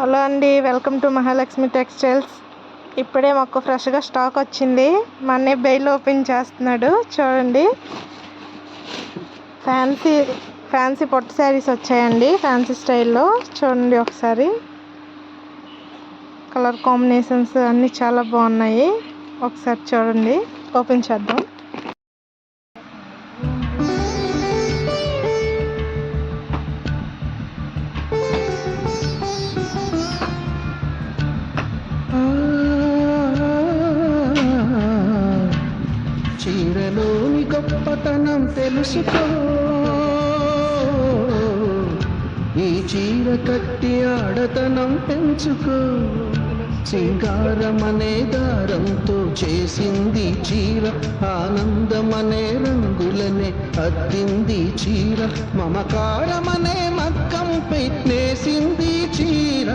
Hello అండి, welcome to Mahalakshmi textiles. ఇప్పుడే మాకు ఫ్రెష్గా స్టాక్ వచ్చింది. మా అన్నయ్య బెయిల్ ఓపెన్ చేస్తున్నాడు. చూడండి, ఫ్యాన్సీ పొట్టు శారీస్ వచ్చాయండి. ఫ్యాన్సీ స్టైల్లో చూడండి ఒకసారి. కలర్ కాంబినేషన్స్ అన్నీ చాలా బాగున్నాయి. ఒకసారి చూడండి, ఓపెన్ చేద్దాం. చీరలోని గొప్పతనం తెలుసుకో, ఈ చీర కట్టి ఆడతనం పెంచుకో. సింగారమనే దారంతో చేసింది చీర, ఆనందమనే రంగులనే అద్దింది చీర, మమకారమనే మగ్గంపై నేసింది చీర.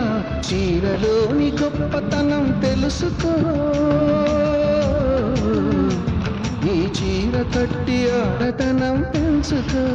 చీరలోని గొప్పతనం తెలుసుకో, ఈ చీర కట్టి ఆడతనం పెంచుకో.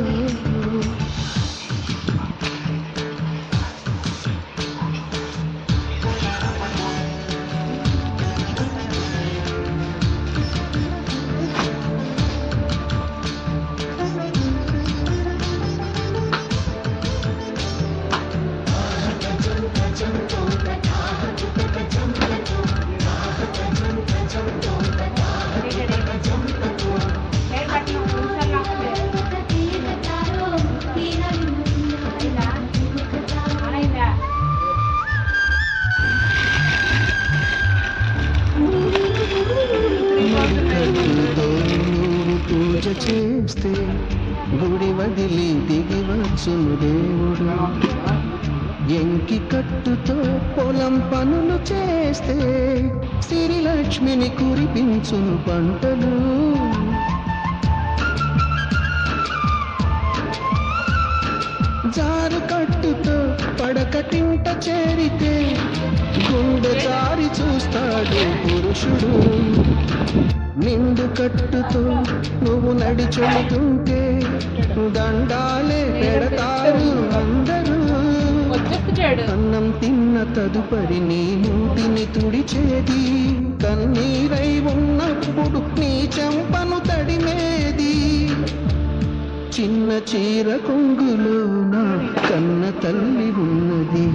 పూజ చేస్తే గుడి వదిలి దిగి వచ్చును దేవుడు. ఎంకి కట్టుతో పొలం పనులు చేస్తే సిరిలక్ష్మిని కురిపించును పంటలు. జారు కట్టుతో పడకటింట చేరితే గుండె జారి చూస్తాడు పురుషుడు. నిండు కట్టుతో నువ్వు నడిచొడుతుంటే దండాలే పెడతారు అందరూ. అన్నం తిన్న తదుపరి నీ నోటిని తుడిచేది, కన్నీరై ఉన్నప్పుడు నీ చెంపను తడిమేది. చిన్న చీర కొంగులో నా కన్న తల్లి ఉన్నది.